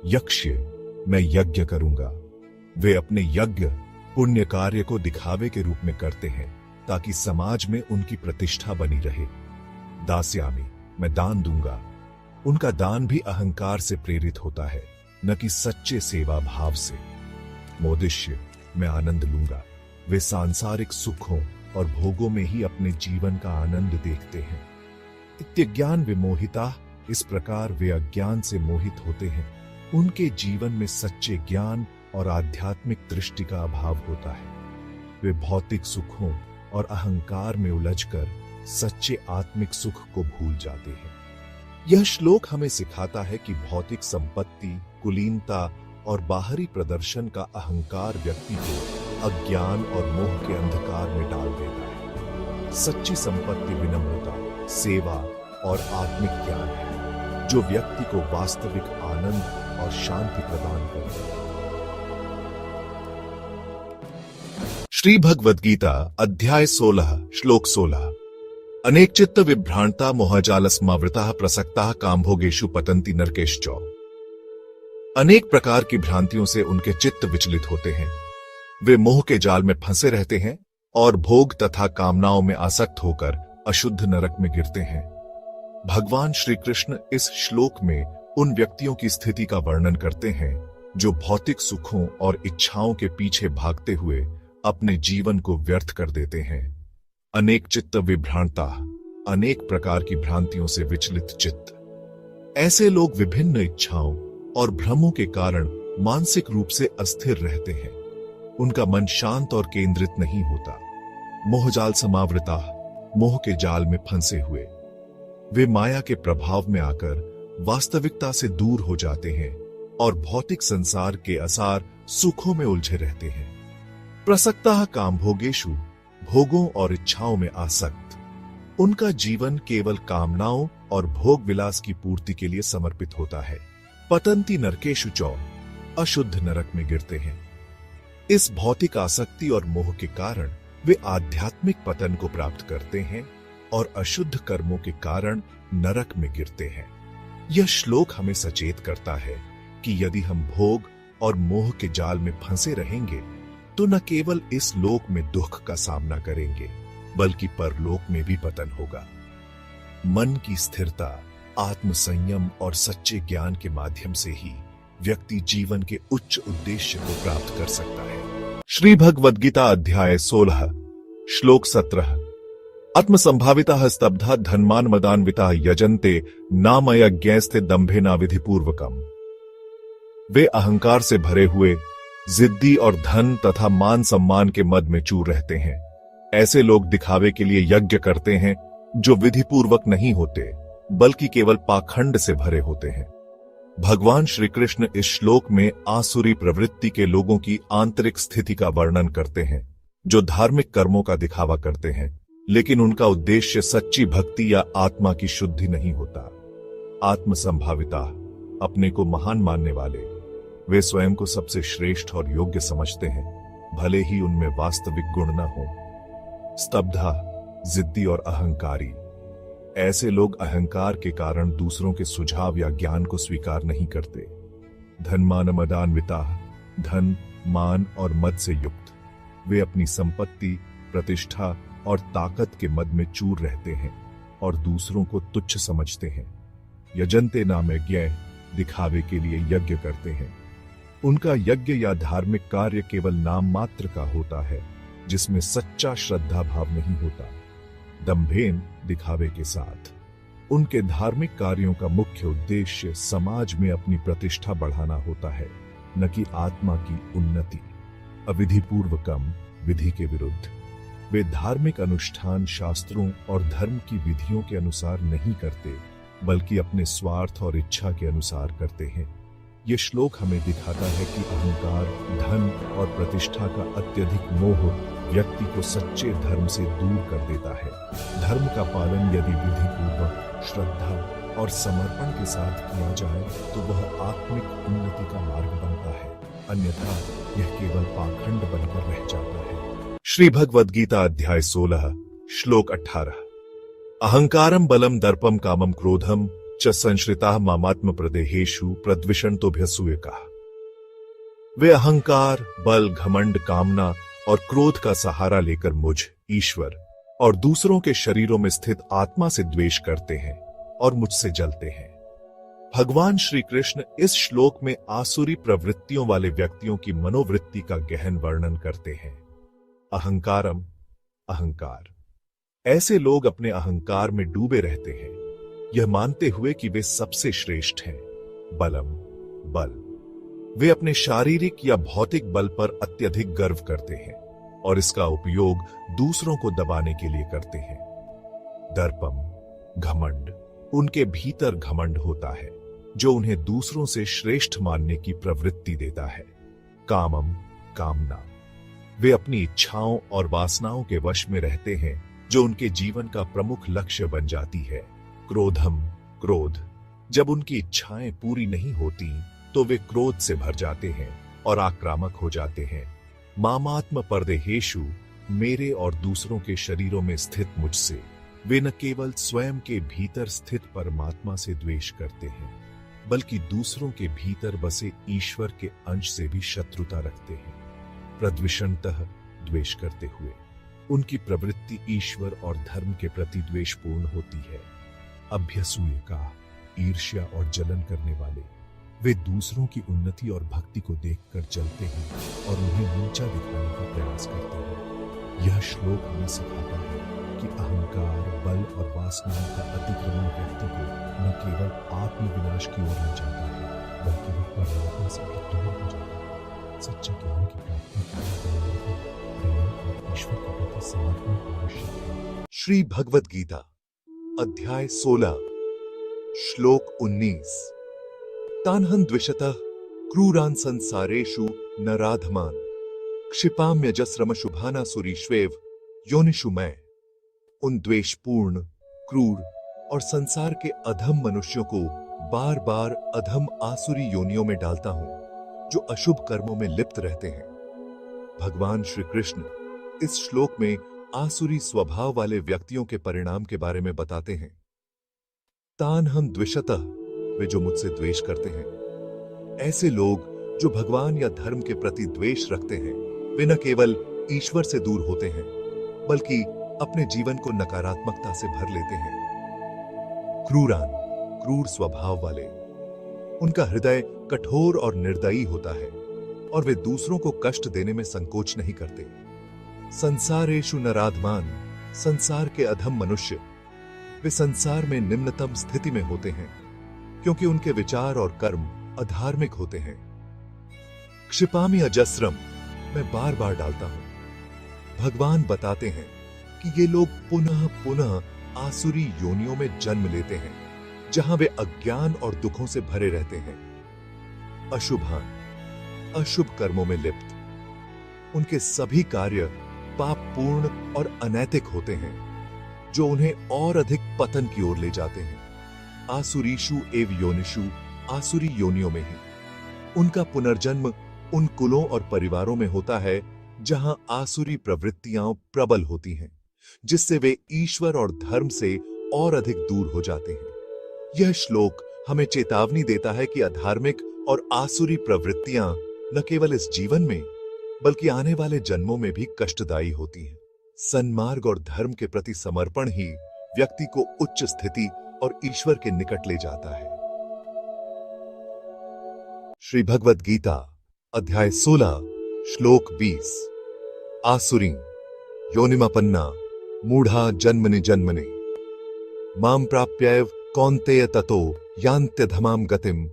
यक्ष्य, मैं यज्ञ करूंगा। वे अपने यज्ञ पुण्य कार्य को दिखावे के रूप में करते हैं ताकि समाज में उनकी प्रतिष्ठा बनी रहे। दास्यामी, मैं दान दूंगा। उनका दान भी अहंकार से प्रेरित होता है, न कि सच्चे सेवा भाव से। मोदिष्य, मैं आनंद लूंगा। वे सांसारिक सुखों और भोगों में ही अपने जीवन का आनंद देखते हैं। इत्यज्ञान विमोहिता, इस प्रकार वे अज्ञान से मोहित होते हैं। उनके जीवन में सच्चे ज्ञान और आध्यात्मिक दृष्टि का अभाव होता है। वे भौतिक सुखों और अहंकार में उलझकर सच्चे आत्मिक सुख को भूल जाते हैं। यह श्लोक हमें सिखाता है कि भौतिक संपत्ति, कुलीनता और बाहरी प्रदर्शन का अहंकार व्यक्ति को अज्ञान और मोह के अंधकार में डाल देता है। सच्ची संपत्ति विनम्रता, सेवा और आत्मिक ज्ञान है, जो व्यक्ति को वास्तविक आनंद और शांति प्रदान करता है। श्री भगवद गीता अध्याय 16 श्लोक 16। अनेक चित्त विभ्रांता मोहजालस्मावृता प्रसक्ता कामभोगेषु पतन्ति नरकेश्च। अनेक प्रकार की भ्रांतियों से उनके चित्त विचलित होते हैं। वे मोह के जाल में फंसे रहते हैं और भोग तथा कामनाओं में आसक्त होकर अशुद्ध नरक में गिरते हैं। भगवान श्री कृष्ण इस श्लोक में उन व्यक्तियों की स्थिति का वर्णन करते हैं जो भौतिक सुखों और इच्छाओं के पीछे भागते हुए अपने जीवन को व्यर्थ कर देते हैं। अनेक चित्त विभ्रांता, अनेक प्रकार की भ्रांतियों से विचलित चित्त। ऐसे लोग विभिन्न इच्छाओं और भ्रमों के कारण मानसिक रूप से अस्थिर रहते हैं। उनका मन शांत और केंद्रित नहीं होता। मोहजाल समावृता, मोह के जाल में फंसे हुए वे माया के प्रभाव में आकर वास्तविकता से दूर हो जाते हैं और भौतिक संसार के असार सुखों में उलझे रहते हैं। प्रसक्ता कामभोगेषु, भोगों और इच्छाओं में आसक्त। उनका जीवन केवल कामनाओं और भोग विलास की पूर्ति के लिए समर्पित होता है। पतन्ति नरकेषु च, अशुद्ध नरक में गिरते हैं। इस भौतिक आसक्ति और मोह के कारण वे आध्यात्मिक पतन को प्राप्त करते हैं और अशुद्ध कर्मों के कारण नरक में गिरते हैं। यह श्लोक हमें सचेत करता है कि यदि हम भोग और मोह के जाल में फंसे रहेंगे तो न केवल इस लोक में दुख का सामना करेंगे बल्कि परलोक में भी पतन होगा। मन की स्थिरता, आत्म संयम और सच्चे ज्ञान के माध्यम से ही व्यक्ति जीवन के उच्च उद्देश्य को प्राप्त कर सकता है। श्री भगवद गीता अध्याय 16 श्लोक 17। आत्मसंभाविता स्तब्धा धन्मान मदान्विता यजन्ते नामयज्ञैस्ते दंभेना विधिपूर्वकम। वे अहंकार से भरे हुए, जिद्दी और धन तथा मान सम्मान के मद में चूर रहते हैं। ऐसे लोग दिखावे के लिए यज्ञ करते हैं जो विधिपूर्वक नहीं होते बल्कि केवल पाखंड से भरे होते हैं। भगवान श्री कृष्ण इस श्लोक में आसुरी प्रवृत्ति के लोगों की आंतरिक स्थिति का वर्णन करते हैं, जो धार्मिक कर्मों का दिखावा करते हैं लेकिन उनका उद्देश्य सच्ची भक्ति या आत्मा की शुद्धि नहीं होता। आत्मसंभाविता, अपने को महान मानने वाले, वे स्वयं को सबसे श्रेष्ठ और योग्य समझते हैं, भले ही उनमें वास्तविक गुण न हो। स्तब्धा, जिद्दी और अहंकारी, ऐसे लोग अहंकार के कारण दूसरों के सुझाव या ज्ञान को स्वीकार नहीं करते। धनमान मदान्विता, धन, मान और मद से युक्त, वे अपनी संपत्ति, प्रतिष्ठा और ताकत के मद में चूर रहते हैं और दूसरों को तुच्छ समझते हैं। यजन्ते नाम यज्ञ, दिखावे के लिए यज्ञ करते हैं। उनका यज्ञ या धार्मिक कार्य केवल नाम मात्र का होता है जिसमें सच्चा श्रद्धा भाव नहीं होता। दंभेन, दिखावे के साथ, उनके धार्मिक कार्यों का मुख्य उद्देश्य समाज में अपनी प्रतिष्ठा बढ़ाना होता है, न कि आत्मा की उन्नति। अविधिपूर्वकम, विधि के विरुद्ध, वे धार्मिक अनुष्ठान शास्त्रों और धर्म की विधियों के अनुसार नहीं करते बल्कि अपने स्वार्थ और इच्छा के अनुसार करते हैं। ये श्लोक हमें दिखाता है कि अहंकार, धन और प्रतिष्ठा का अत्यधिक मोह व्यक्ति को सच्चे धर्म से दूर कर देता है। धर्म का पालन यदि विधिपूर्वक, श्रद्धा और समर्पण के साथ किया जाए तो वह आत्मिक उन्नति का मार्ग बनता है, अन्यथा यह केवल पाखंड बनकर रह जाता है। श्री भगवद गीता अध्याय 16 श्लोक 18। अहंकारम बलम दर्पम कामम क्रोधम च संश्रिता मामात्म प्रदेहेषु प्रद्विषन्तोभ्यसूयका। वे अहंकार, बल, घमंड, कामना और क्रोध का सहारा लेकर मुझ, ईश्वर और दूसरों के शरीरों में स्थित आत्मा से द्वेष करते हैं और मुझसे जलते हैं। भगवान श्री कृष्ण इस श्लोक में आसुरी प्रवृत्तियों वाले व्यक्तियों की मनोवृत्ति का गहन वर्णन करते हैं। अहंकारम, अहंकार। ऐसे लोग अपने अहंकार में डूबे रहते हैं, यह मानते हुए कि वे सबसे श्रेष्ठ हैं। बलम, बल। वे अपने शारीरिक या भौतिक बल पर अत्यधिक गर्व करते हैं और इसका उपयोग दूसरों को दबाने के लिए करते हैं। दर्पम, घमंड। उनके भीतर घमंड होता है जो उन्हें दूसरों से श्रेष्ठ मानने की प्रवृत्ति देता है। कामम, कामना। वे अपनी इच्छाओं और वासनाओं के वश में रहते हैं जो उनके जीवन का प्रमुख लक्ष्य बन जाती है। क्रोधम, क्रोध। जब उनकी इच्छाएं पूरी नहीं होती तो वे क्रोध से भर जाते हैं और आक्रामक हो जाते हैं। मामात्म परदेहेषु। मेरे और दूसरों के शरीरों में स्थित मुझसे वे न केवल स्वयं के भीतर स्थित परमात्मा से द्वेष करते हैं बल्कि दूसरों के भीतर बसे ईश्वर के अंश से भी शत्रुता रखते हैं। प्रद्विषणतः, द्वेष करते हुए। उनकी प्रवृत्ति ईश्वर और धर्म के प्रति द्वेषपूर्ण होती है। अभ्यसूयका, ईर्ष्या और जलन करने वाले। वे दूसरों की उन्नति और भक्ति को देखकर चलते हैं और उन्हें नीचा दिखाने का प्रयास करते हैं। यह श्लोक हमें सिखाता है कि अहंकार, बल और वासनाओं का अतिक्रमण व्यक्ति को न केवल आत्मविनाश की ओर ले जाता है बल्कि वह परमात्मा से भी दूर हो जाता है। सच्चे ज्ञान की प्राप्ति के लिए प्रेम और ईश्वर के प्रति समर्पण आवश्यक है। श्री भगवद गीता अध्याय 16 श्लोक 19। तान्हं द्विषतः क्रूरान् संसारेषु नराधमान् क्षिपाम्यजस्रम शुभाना सुरीष्वेव योनिषु मैं। उन द्वेषपूर्ण, क्रूर और संसार के अधम मनुष्यों को बार बार अधम आसुरी योनियों में डालता हूं जो अशुभ कर्मों में लिप्त रहते हैं। भगवान श्री कृष्ण इस श्लोक में आसुरी स्वभाव वाले व्यक्तियों के परिणाम के बारे में बताते हैं। तान्हं द्विषतः, वे जो मुझसे द्वेष करते हैं। ऐसे लोग जो भगवान या धर्म के प्रति द्वेष रखते हैं वे न केवल ईश्वर से दूर होते हैं बल्कि अपने जीवन को नकारात्मकता से भर लेते हैं। क्रूरान, क्रूर स्वभाव वाले। उनका हृदय कठोर और निर्दयी होता है और वे दूसरों को कष्ट देने में संकोच नहीं करते। संसारेषु नराधमान, संसार के अधम मनुष्य। वे संसार में निम्नतम स्थिति में होते हैं क्योंकि उनके विचार और कर्म अधार्मिक होते हैं। क्षिपामि अजस्रम, मैं बार बार डालता हूं। भगवान बताते हैं कि ये लोग पुनः पुनः आसुरी योनियों में जन्म लेते हैं जहां वे अज्ञान और दुखों से भरे रहते हैं। अशुभान, अशुभ कर्मों में लिप्त। उनके सभी कार्य पापपूर्ण और अनैतिक होते हैं जो उन्हें और अधिक पतन की ओर ले जाते हैं। आसुरीषु एव योनिषु, आसुरी योनियों में ही। उनका पुनर्जन्म उन कुलों और परिवारों में होता है जहां आसुरी प्रवृत्तियां प्रबल होती हैं, जिससे वे ईश्वर और धर्म से और अधिक दूर हो जाते हैं। यह श्लोक हमें चेतावनी देता है कि अधार्मिक और आसुरी प्रवृत्तियां न केवल इस जीवन में बल्कि आने वाले जन्मों में भी कष्टदायी होती हैं। सन्मार्ग और धर्म के प्रति समर्पण ही व्यक्ति को उच्च स्थिति और ईश्वर के निकट ले जाता है। श्री भगवद गीता अध्याय 16 श्लोक 20। आसुरी योनिमपन्ना मूढ़ा जन्मनि जन्मनि मां प्राप्यैव कौन्तेय ततो यान्त्यधमां गतिम।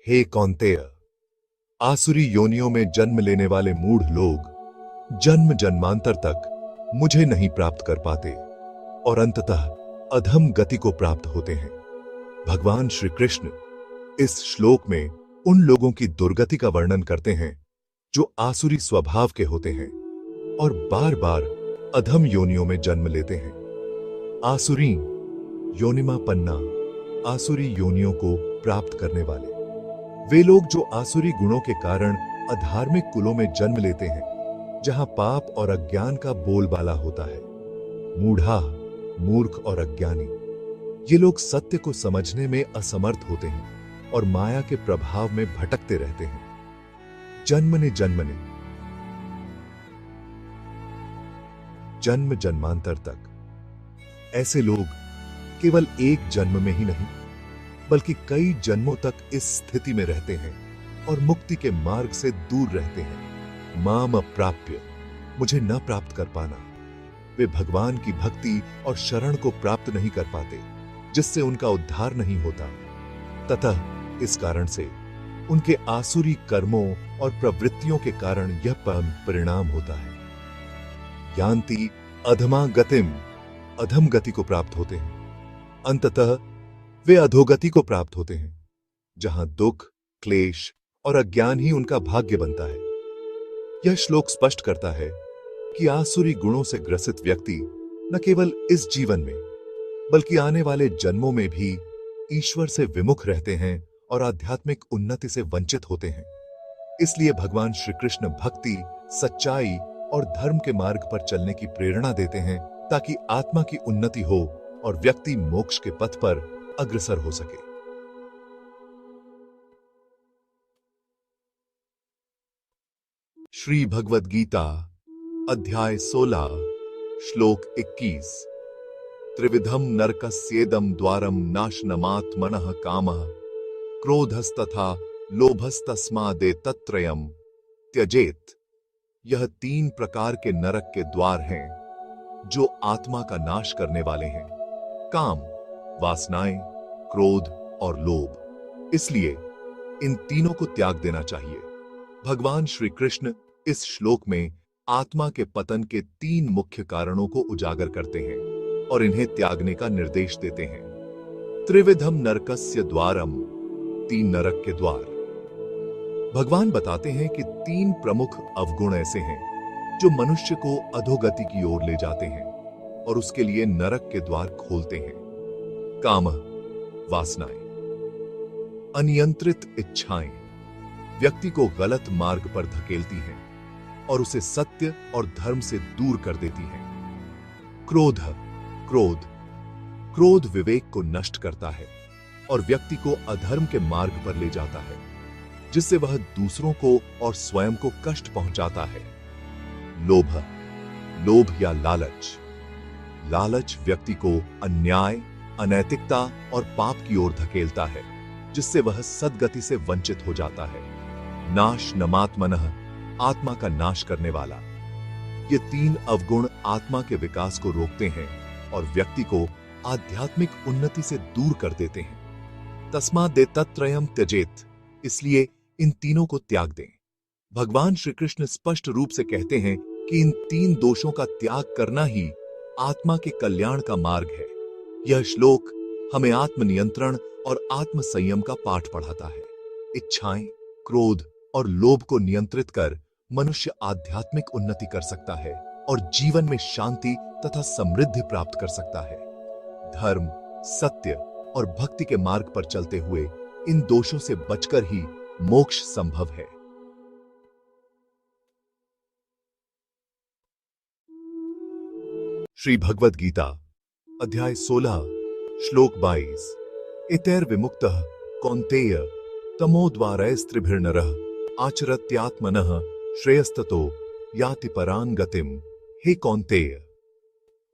हे कौन्तेय, आसुरी योनियों में जन्म लेने वाले मूढ़ लोग जन्म जन्मांतर तक मुझे नहीं प्राप्त कर पाते और अंततः अधम गति को प्राप्त होते हैं। भगवान श्री कृष्ण इस श्लोक में उन लोगों की दुर्गति का वर्णन करते हैं जो आसुरी स्वभाव के होते हैं और बार बार अधम योनियों में जन्म लेते हैं। आसुरी योनिमा पन्ना, आसुरी योनियों को प्राप्त करने वाले वे लोग जो आसुरी गुणों के कारण अधार्मिक कुलों में जन्म लेते हैं जहां पाप और अज्ञान का बोलबाला होता है। मूढ़ा, मूर्ख और अज्ञानी, ये लोग सत्य को समझने में असमर्थ होते हैं और माया के प्रभाव में भटकते रहते हैं। जन्मने जन्मने, जन्म जन्मांतर तक। ऐसे लोग केवल एक जन्म में ही नहीं बल्कि कई जन्मों तक इस स्थिति में रहते हैं और मुक्ति के मार्ग से दूर रहते हैं। माम अप्राप्य, मुझे न प्राप्त कर पाना। वे भगवान की भक्ति और शरण को प्राप्त नहीं कर पाते, जिससे उनका उद्धार नहीं होता। ततः इस कारण से उनके आसुरी कर्मों और प्रवृत्तियों के कारण यह परिणाम होता है। यान्ति अधमा गतिम, अधम गति को प्राप्त होते हैं। अंततः वे अधोगति को प्राप्त होते हैं, जहां दुख, क्लेश और अज्ञान ही उनका भाग्य बनता है। यह श्लोक स्पष्ट करता है कि आसुरी गुणों से ग्रसित व्यक्ति न केवल इस जीवन में बल्कि आने वाले जन्मों में भी ईश्वर से विमुख रहते हैं और आध्यात्मिक उन्नति से वंचित होते हैं। इसलिए भगवान श्री कृष्ण भक्ति, सच्चाई और धर्म के मार्ग पर चलने की प्रेरणा देते हैं, ताकि आत्मा की उन्नति हो और व्यक्ति मोक्ष के पथ पर अग्रसर हो सके। श्री भगवद गीता अध्याय 16 श्लोक 21। त्रिविधम नरकस्येदं द्वारम नाशनमात्मनः कामः क्रोधस्तथा लोभस्तस्मादेतत्त्रयम् त्यजेत। यह 3 प्रकार के नरक के द्वार हैं जो आत्मा का नाश करने वाले हैं: काम, वासनाएं, क्रोध और लोभ। इसलिए इन तीनों को त्याग देना चाहिए। भगवान श्री कृष्ण इस श्लोक में आत्मा के पतन के 3 मुख्य कारणों को उजागर करते हैं और इन्हें त्यागने का निर्देश देते हैं। त्रिविधम नरकस्य द्वारम, 3 नरक के द्वार। भगवान बताते हैं कि 3 प्रमुख अवगुण ऐसे हैं जो मनुष्य को अधोगति की ओर ले जाते हैं और उसके लिए नरक के द्वार खोलते हैं: काम, वासनाएं, अनियंत्रित इच्छाएं व्यक्ति को गलत मार्ग पर धकेलती हैं और उसे सत्य और धर्म से दूर कर देती हैं। क्रोध, क्रोध विवेक को नष्ट करता है और व्यक्ति को अधर्म के मार्ग पर ले जाता है, जिससे वह दूसरों को और स्वयं को कष्ट पहुंचाता है। लोभ या लालच व्यक्ति को अन्याय, अनैतिकता और पाप की ओर धकेलता है, जिससे वह सद्गति से वंचित हो जाता है। नाश नमात्मनः, आत्मा का नाश करने वाला। ये 3 अवगुण आत्मा के विकास को रोकते हैं और व्यक्ति को आध्यात्मिक उन्नति से दूर कर देते हैं। तस्मादेतत्त्रयम् त्यजेत, इसलिए इन तीनों को त्याग दें। भगवान श्री कृष्ण स्पष्ट रूप से कहते हैं कि इन 3 दोषों का त्याग करना ही आत्मा के कल्याण का मार्ग है। यह श्लोक हमें आत्मनियंत्रण और आत्म संयम का पाठ पढ़ाता है। इच्छाएं, क्रोध और लोभ को नियंत्रित कर मनुष्य आध्यात्मिक उन्नति कर सकता है और जीवन में शांति तथा समृद्धि प्राप्त कर सकता है। धर्म, सत्य और भक्ति के मार्ग पर चलते हुए इन दोषों से बचकर ही मोक्ष संभव है। श्री भगवद गीता अध्याय 16 श्लोक 22। इतैर्विमुक्तः कौन्तेय तमोद्वारैस्त्रिभिर्नरः आचरत्यात्मनः श्रेयस्ततो याति परां गतिम। हे कौन्तेय,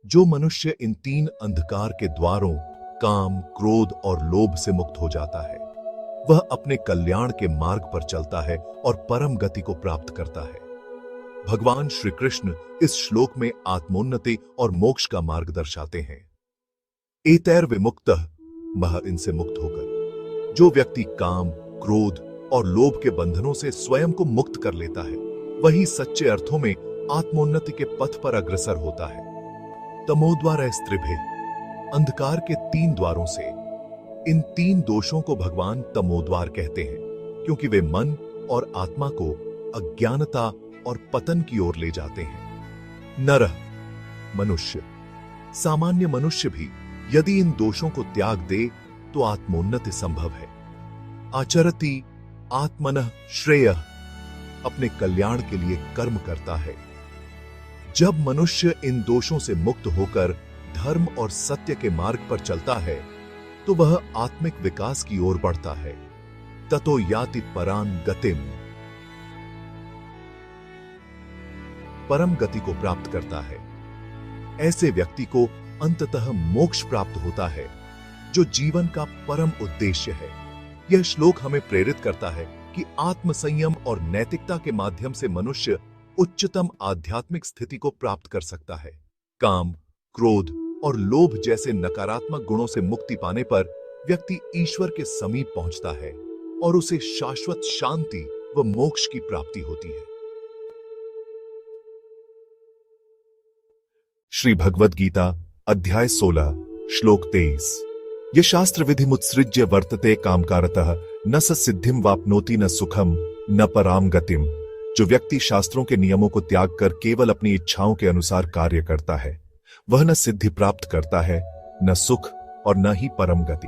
जो मनुष्य इन 3 अंधकार के द्वारों काम, क्रोध और लोभ से मुक्त हो जाता है, वह अपने कल्याण के मार्ग पर चलता है और परम गति को प्राप्त करता है। भगवान श्री कृष्ण इस श्लोक में आत्मोन्नति और मोक्ष का मार्ग दर्शाते हैं। एतैर्विमुक्तः, वह इनसे मुक्त होकर। जो व्यक्ति काम, क्रोध और लोभ के बंधनों से स्वयं को मुक्त कर लेता है, वही सच्चे अर्थों में आत्मोन्नति के पथ पर अग्रसर होता है। तमोद्वारैस्त्रिभिः, अंधकार के 3 द्वारों से। इन 3 दोषों को भगवान तमोद्वार कहते हैं, क्योंकि वे मन और आत्मा को अज्ञानता और पतन की ओर ले जाते हैं। नरः, मनुष्य। सामान्य मनुष्य भी यदि इन दोषों को त्याग दे तो आत्मोन्नति संभव है। आचरति आत्मनः श्रेयः, अपने कल्याण के लिए कर्म करता है। जब मनुष्य इन दोषों से मुक्त होकर धर्म और सत्य के मार्ग पर चलता है तो वह आत्मिक विकास की ओर बढ़ता है। ततो याति परां गतिम, परम गति को प्राप्त करता है। ऐसे व्यक्ति को अंततः मोक्ष प्राप्त होता है, जो जीवन का परम उद्देश्य है। यह श्लोक हमें प्रेरित करता है कि आत्मसंयम और नैतिकता के माध्यम से मनुष्य उच्चतम आध्यात्मिक स्थिति को प्राप्त कर सकता है। काम, क्रोध और लोभ जैसे नकारात्मक गुणों से मुक्ति पाने पर व्यक्ति ईश्वर के समीप पहुंचता है और उसे शाश्वत शांति व मोक्ष की प्राप्ति होती है। श्री भगवद गीता अध्याय 16 श्लोक 23। ये शास्त्र विधि मुत्सृज्य वर्तते कामकारतः न स सिद्धिम वाप्नोति न सुखम न पराम गतिम। जो व्यक्ति शास्त्रों के नियमों को त्याग कर केवल अपनी इच्छाओं के अनुसार कार्य करता है, वह न सिद्धि प्राप्त करता है, न सुख और न ही परम गति।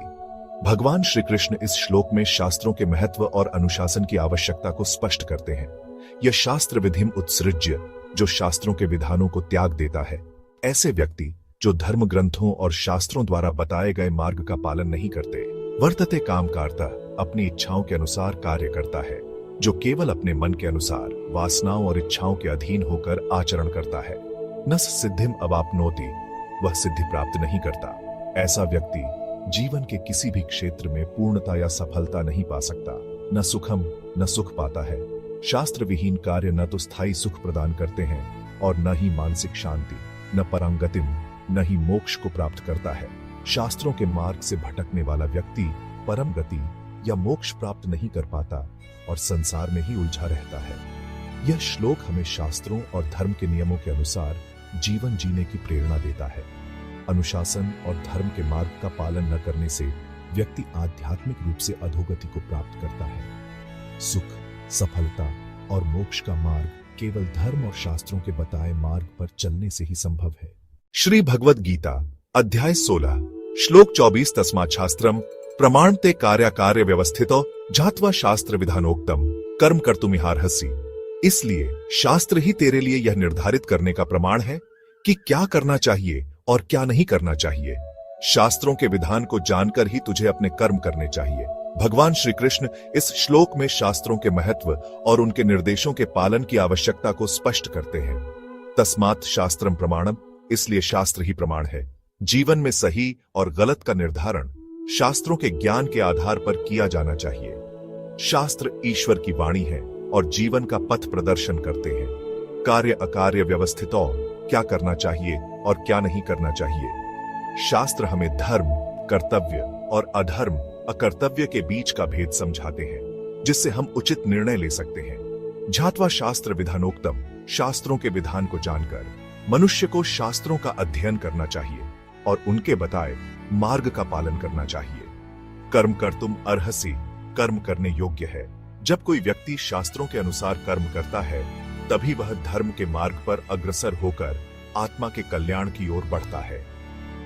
भगवान श्री कृष्ण इस श्लोक में शास्त्रों के महत्व और अनुशासन की आवश्यकता को स्पष्ट करते हैं। यह शास्त्र विधिम उत्सृज्य, जो शास्त्रों के विधानों को त्याग देता है, ऐसे व्यक्ति जो धर्म ग्रंथों और शास्त्रों द्वारा बताए गए मार्ग का पालन नहीं करते, वर्तते कामकारता, अपनी इच्छाओं के अनुसार कार्य करता है, जो केवल अपने मन के अनुसार वासनाओं और इच्छाओं के अधीन होकर आचरण करता है। न सिद्धिम अवाप्नोति, वह सिद्धि प्राप्त नहीं करता। ऐसा व्यक्ति जीवन के किसी भी क्षेत्र में पूर्णता या सफलता नहीं पा सकता। न सुखम न सुख पाता है। शास्त्र विहीन कार्य न तो स्थायी सुख प्रदान करते हैं और न ही मानसिक शांति, न परंगतिम, न ही मोक्ष को प्राप्त करता है। शास्त्रों के मार्ग से भटकने वाला व्यक्ति परम गति या मोक्ष प्राप्त नहीं कर पाता और संसार में ही उलझा रहता है। यह श्लोक हमें शास्त्रों और धर्म के नियमों के अनुसार जीवन जीने की प्रेरणा देता है। अनुशासन और धर्म के मार्ग का पालन न करने से व्यक्ति आध्यात्मिक रूप से अधोगति को प्राप्त करता है। सुख, सफलता और मोक्ष का मार्ग केवल धर्म और शास्त्रों के बताए मार्ग पर चलने से ही संभव है। श्री भगवद गीता अध्याय 16 श्लोक 24। तस्मात् शास्त्रम प्रमाणते कार्य व्यवस्थितो जात्वा शास्त्र विधानोक्तम कर्म कर्तुमिहार्हसि। इसलिए शास्त्र ही तेरे लिए यह निर्धारित करने का प्रमाण है कि क्या करना चाहिए और क्या नहीं करना चाहिए। शास्त्रों के विधान को जानकर ही तुझे अपने कर्म करने चाहिए। भगवान श्री कृष्ण इस श्लोक में शास्त्रों के महत्व और उनके निर्देशों के पालन की आवश्यकता को स्पष्ट करते हैं। तस्मात् शास्त्रम प्रमाणम, इसलिए शास्त्र ही प्रमाण है। जीवन में सही और गलत का निर्धारण शास्त्रों के ज्ञान के आधार पर किया जाना चाहिए। शास्त्र ईश्वर की वाणी है और जीवन का पथ प्रदर्शन करते हैं। कार्य अकार्य व्यवस्थितों, क्या करना चाहिए और क्या नहीं करना चाहिए। शास्त्र हमें धर्म, कर्तव्य और अधर्म, अकर्तव्य के बीच का भेद समझाते हैं, जिससे हम उचित निर्णय ले सकते हैं। जात्वा शास्त्र विधानोक्तम, शास्त्रों के विधान को जानकर मनुष्य को शास्त्रों का अध्ययन करना चाहिए और उनके बताए मार्ग का पालन करना चाहिए। कर्म कर्तुम अर्हसि, कर्म करने योग्य है। जब कोई व्यक्ति शास्त्रों के अनुसार कर्म करता है, तभी वह धर्म के मार्ग पर अग्रसर होकर आत्मा के कल्याण की ओर बढ़ता है।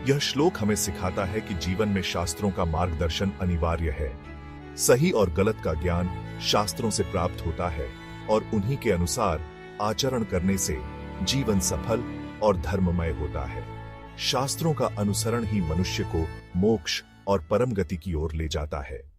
यह श्लोक हमें सिखाता है कि जीवन में शास्त्रों का मार्गदर्शन अनिवार्य है। सही और गलत का ज्ञान शास्त्रों से प्राप्त होता है और उन्हीं के अनुसार आचरण करने से जीवन सफल और धर्ममय होता है। शास्त्रों का अनुसरण ही मनुष्य को मोक्ष और परम गति की ओर ले जाता है।